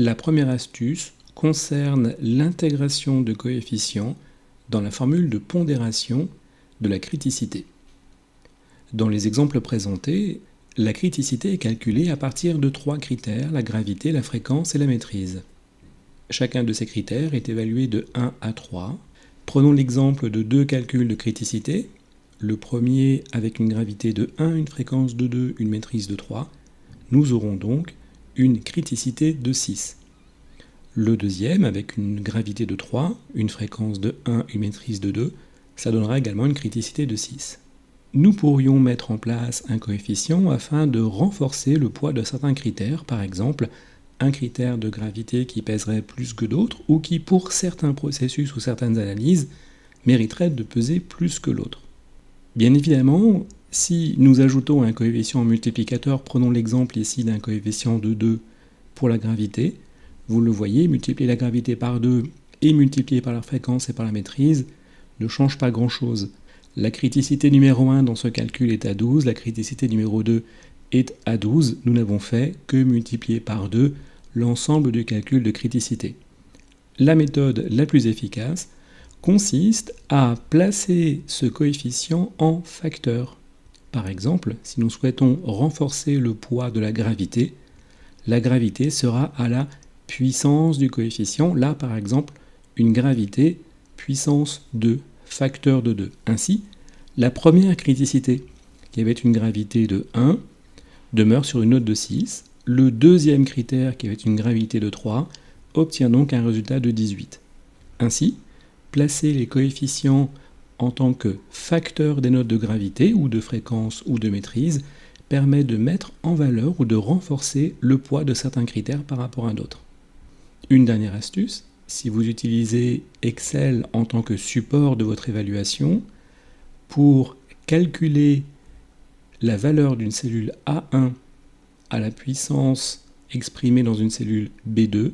La première astuce concerne l'intégration de coefficients dans la formule de pondération de la criticité. Dans les exemples présentés, la criticité est calculée à partir de 3 critères, la gravité, la fréquence et la maîtrise. Chacun de ces critères est évalué de 1 à 3. Prenons l'exemple de 2 calculs de criticité. Le premier avec une gravité de 1, une fréquence de 2, une maîtrise de 3. Nous aurons donc une criticité de 6. Le deuxième avec une gravité de 3, une fréquence de 1, une maîtrise de 2, ça donnera également une criticité de 6. Nous pourrions mettre en place un coefficient afin de renforcer le poids de certains critères, par exemple un critère de gravité qui pèserait plus que d'autres ou qui, pour certains processus ou certaines analyses, mériterait de peser plus que l'autre. Bien évidemment, si nous ajoutons un coefficient multiplicateur, prenons l'exemple ici d'un coefficient de 2 pour la gravité, vous le voyez, multiplier la gravité par 2 et multiplier par la fréquence et par la maîtrise ne change pas grand-chose. La criticité numéro 1 dans ce calcul est à 12, la criticité numéro 2 est à 12. Nous n'avons fait que multiplier par 2 l'ensemble du calcul de criticité. La méthode la plus efficace consiste à placer ce coefficient en facteur. Par exemple, si nous souhaitons renforcer le poids de la gravité sera à la puissance du coefficient. Là, par exemple, une gravité puissance 2, facteur de 2. Ainsi, la première criticité, qui avait une gravité de 1, demeure sur une note de 6. Le deuxième critère, qui avait une gravité de 3, obtient donc un résultat de 18. Ainsi, placer les coefficients en tant que facteurs des notes de gravité, ou de fréquence, ou de maîtrise, permet de mettre en valeur ou de renforcer le poids de certains critères par rapport à d'autres. Une dernière astuce, si vous utilisez Excel en tant que support de votre évaluation, pour calculer la valeur d'une cellule A1 à la puissance exprimée dans une cellule B2,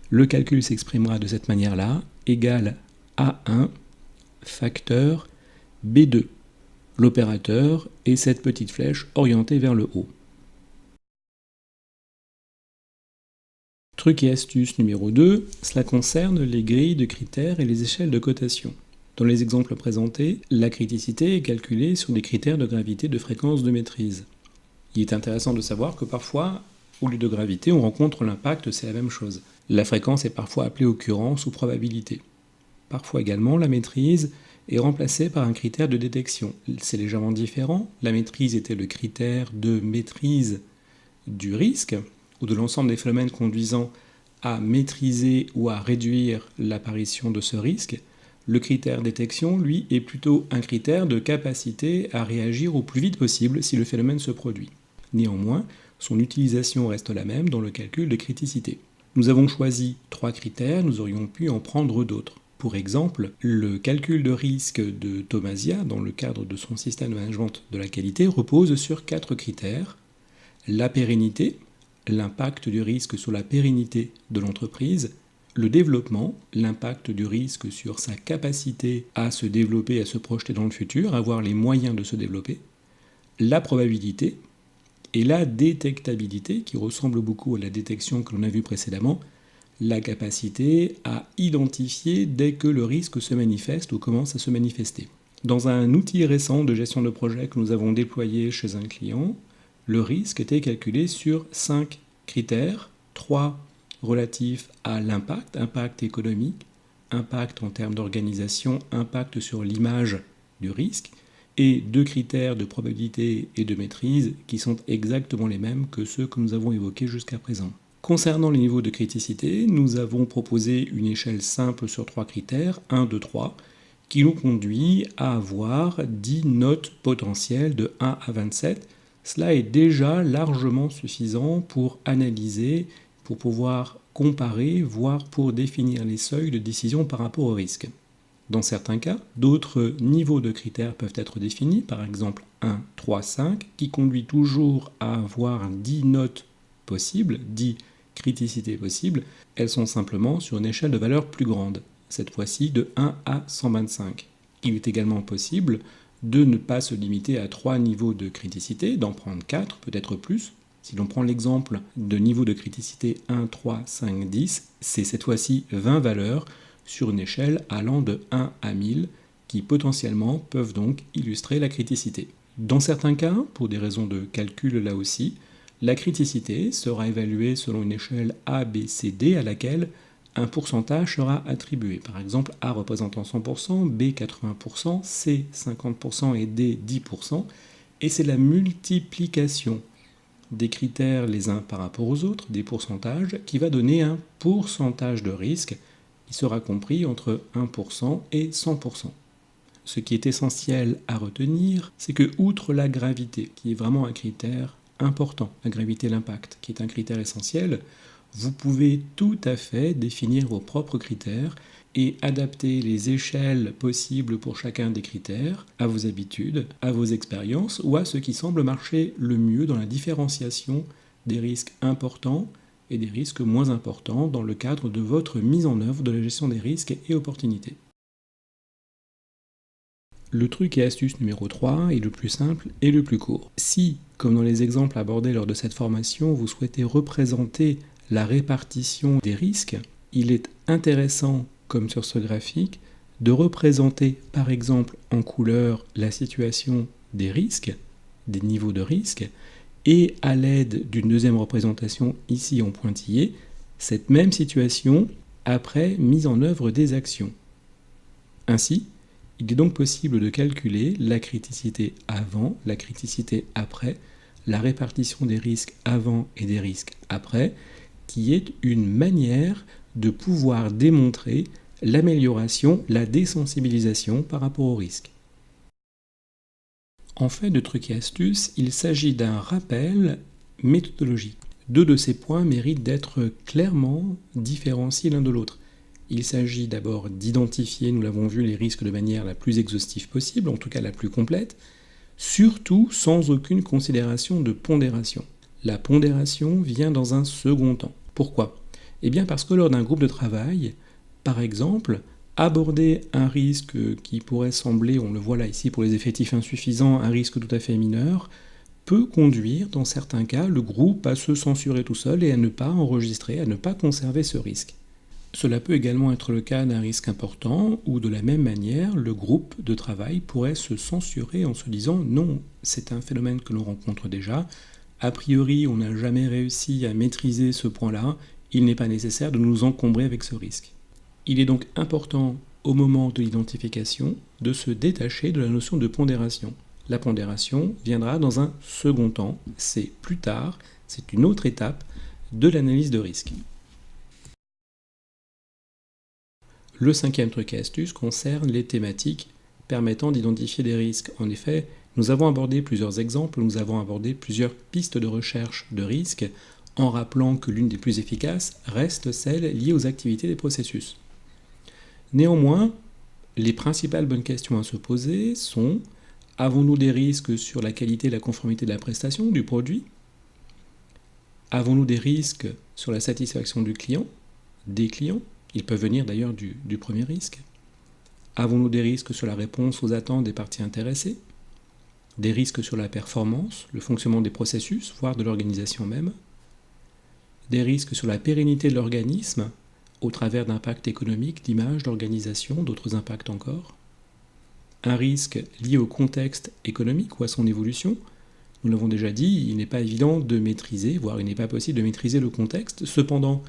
le calcul s'exprimera de cette manière-là, égale A1 facteur B2. L'opérateur est cette petite flèche orientée vers le haut. Truc et astuce numéro 2, cela concerne les grilles de critères et les échelles de cotation. Dans les exemples présentés, la criticité est calculée sur des critères de gravité, de fréquence, de maîtrise. Il est intéressant de savoir que parfois, au lieu de gravité, on rencontre l'impact, c'est la même chose. La fréquence est parfois appelée occurrence ou probabilité. Parfois également, la maîtrise est remplacée par un critère de détection. C'est légèrement différent. La maîtrise était le critère de maîtrise du risque, ou de l'ensemble des phénomènes conduisant à maîtriser ou à réduire l'apparition de ce risque. Le critère détection, lui, est plutôt un critère de capacité à réagir au plus vite possible si le phénomène se produit. Néanmoins, son utilisation reste la même dans le calcul de criticité. Nous avons choisi 3 critères, nous aurions pu en prendre d'autres. Pour exemple, le calcul de risque de Thomasia, dans le cadre de son système de management de la qualité, repose sur 4 critères. La pérennité, l'impact du risque sur la pérennité de l'entreprise, le développement, l'impact du risque sur sa capacité à se développer, à se projeter dans le futur, avoir les moyens de se développer, la probabilité et la détectabilité, qui ressemble beaucoup à la détection que l'on a vue précédemment, la capacité à identifier dès que le risque se manifeste ou commence à se manifester. Dans un outil récent de gestion de projet que nous avons déployé chez un client, le risque était calculé sur 5 critères, 3 relatifs à l'impact, impact économique, impact en termes d'organisation, impact sur l'image du risque, et 2 critères de probabilité et de maîtrise qui sont exactement les mêmes que ceux que nous avons évoqués jusqu'à présent. Concernant les niveaux de criticité, nous avons proposé une échelle simple sur 3 critères, 1, 2, 3, qui nous conduit à avoir 10 notes potentielles de 1 à 27. Cela est déjà largement suffisant pour analyser, pour pouvoir comparer, voire pour définir les seuils de décision par rapport au risque. Dans certains cas, d'autres niveaux de critères peuvent être définis, par exemple 1, 3, 5, qui conduit toujours à avoir 10 notes possibles, 10 criticités possibles. Elles sont simplement sur une échelle de valeur plus grande, cette fois-ci de 1 à 125. Il est également possible de ne pas se limiter à 3 niveaux de criticité, d'en prendre 4, peut-être plus, Si l'on prend l'exemple de niveau de criticité 1, 3, 5, 10, c'est cette fois-ci 20 valeurs sur une échelle allant de 1 à 1000 qui potentiellement peuvent donc illustrer la criticité. Dans certains cas, pour des raisons de calcul là aussi, la criticité sera évaluée selon une échelle A, B, C, D à laquelle un pourcentage sera attribué. Par exemple, A représentant 100%, B 80%, C 50% et D 10%. Et c'est la multiplication des critères les uns par rapport aux autres, des pourcentages, qui va donner un pourcentage de risque qui sera compris entre 1% et 100%. Ce qui est essentiel à retenir, c'est que, outre la gravité, qui est vraiment un critère important, la gravité, l'impact, qui est un critère essentiel, vous pouvez tout à fait définir vos propres critères et adapter les échelles possibles pour chacun des critères à vos habitudes, à vos expériences ou à ce qui semble marcher le mieux dans la différenciation des risques importants et des risques moins importants dans le cadre de votre mise en œuvre de la gestion des risques et opportunités. Le truc et astuce numéro 3 est le plus simple et le plus court. Si, comme dans les exemples abordés lors de cette formation, vous souhaitez représenter la répartition des risques, il est intéressant, comme sur ce graphique, de représenter par exemple en couleur la situation des risques, des niveaux de risque, et à l'aide d'une deuxième représentation ici en pointillé, cette même situation après mise en œuvre des actions. Ainsi, il est donc possible de calculer la criticité avant, la criticité après, la répartition des risques avant et des risques après, qui est une manière de pouvoir démontrer l'amélioration, la désensibilisation par rapport au risque. En fait de trucs et astuces, il s'agit d'un rappel méthodologique. Deux de ces points méritent d'être clairement différenciés l'un de l'autre. Il s'agit d'abord d'identifier, nous l'avons vu, les risques de manière la plus exhaustive possible, en tout cas la plus complète, surtout sans aucune considération de pondération. La pondération vient dans un second temps. Pourquoi ? Eh bien parce que lors d'un groupe de travail, par exemple, aborder un risque qui pourrait sembler, on le voit là ici pour les effectifs insuffisants, un risque tout à fait mineur, peut conduire dans certains cas le groupe à se censurer tout seul et à ne pas enregistrer, à ne pas conserver ce risque. Cela peut également être le cas d'un risque important où de la même manière le groupe de travail pourrait se censurer en se disant non, c'est un phénomène que l'on rencontre déjà, a priori on n'a jamais réussi à maîtriser ce point-là, il n'est pas nécessaire de nous encombrer avec ce risque. Il est donc important au moment de l'identification de se détacher de la notion de pondération. La pondération viendra dans un second temps, c'est plus tard, c'est une autre étape de l'analyse de risque. Le cinquième truc et astuce concerne les thématiques permettant d'identifier des risques. En effet, nous avons abordé plusieurs exemples, nous avons abordé plusieurs pistes de recherche de risques, en rappelant que l'une des plus efficaces reste celle liée aux activités des processus. Néanmoins, les principales bonnes questions à se poser sont: avons-nous des risques sur la qualité et la conformité de la prestation, du produit ? Avons-nous des risques sur la satisfaction du client, des clients ? Ils peuvent venir d'ailleurs du premier risque. Avons-nous des risques sur la réponse aux attentes des parties intéressées ? Des risques sur la performance, le fonctionnement des processus, voire de l'organisation même ? Des risques sur la pérennité de l'organisme, au travers d'impacts économiques, d'image, d'organisation, d'autres impacts encore ? Un risque lié au contexte économique ou à son évolution. Nous l'avons déjà dit, il n'est pas évident de maîtriser, voire il n'est pas possible de maîtriser le contexte. Cependant,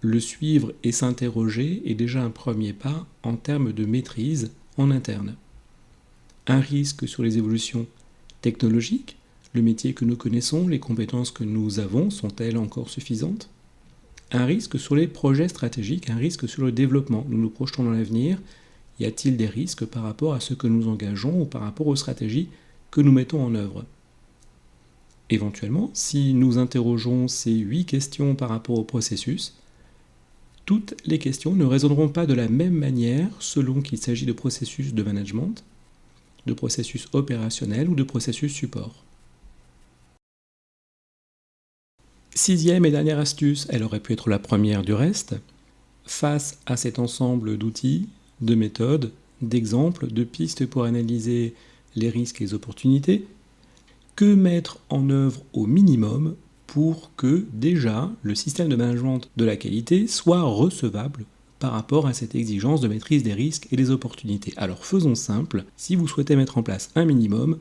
le suivre et s'interroger est déjà un premier pas en termes de maîtrise en interne. Un risque sur les évolutions technologiques, le métier que nous connaissons, les compétences que nous avons, sont-elles encore suffisantes ? Un risque sur les projets stratégiques, un risque sur le développement. Nous nous projetons dans l'avenir. Y a-t-il des risques par rapport à ce que nous engageons ou par rapport aux stratégies que nous mettons en œuvre ? Éventuellement, si nous interrogeons ces 8 questions par rapport au processus, toutes les questions ne résondront pas de la même manière selon qu'il s'agit de processus de management, de processus opérationnel ou de processus support. Sixième et dernière astuce, elle aurait pu être la première du reste, face à cet ensemble d'outils, de méthodes, d'exemples, de pistes pour analyser les risques et les opportunités, que mettre en œuvre au minimum pour que déjà le système de management de la qualité soit recevable par rapport à cette exigence de maîtrise des risques et des opportunités. Alors faisons simple, si vous souhaitez mettre en place un minimum,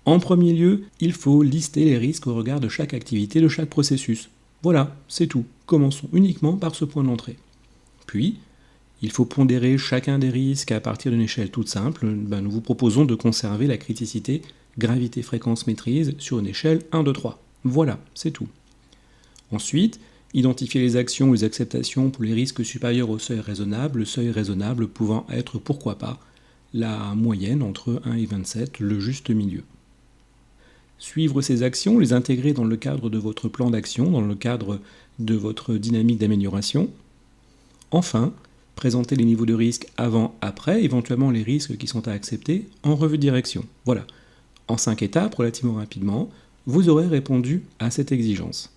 en premier lieu, il faut lister les risques au regard de chaque activité, de chaque processus. Voilà, c'est tout. Commençons uniquement par ce point d'entrée. Puis, il faut pondérer chacun des risques à partir d'une échelle toute simple. Nous vous proposons de conserver la criticité gravité, fréquence, maîtrise sur une échelle 1, 2, 3. Voilà, c'est tout. Ensuite, identifier les actions ou les acceptations pour les risques supérieurs au seuil raisonnable, le seuil raisonnable pouvant être, pourquoi pas, la moyenne entre 1 et 27, le juste milieu. Suivre ces actions, les intégrer dans le cadre de votre plan d'action, dans le cadre de votre dynamique d'amélioration. Enfin, présenter les niveaux de risque avant, après, éventuellement les risques qui sont à accepter en revue de direction. Voilà. En 5 étapes, relativement rapidement, vous aurez répondu à cette exigence.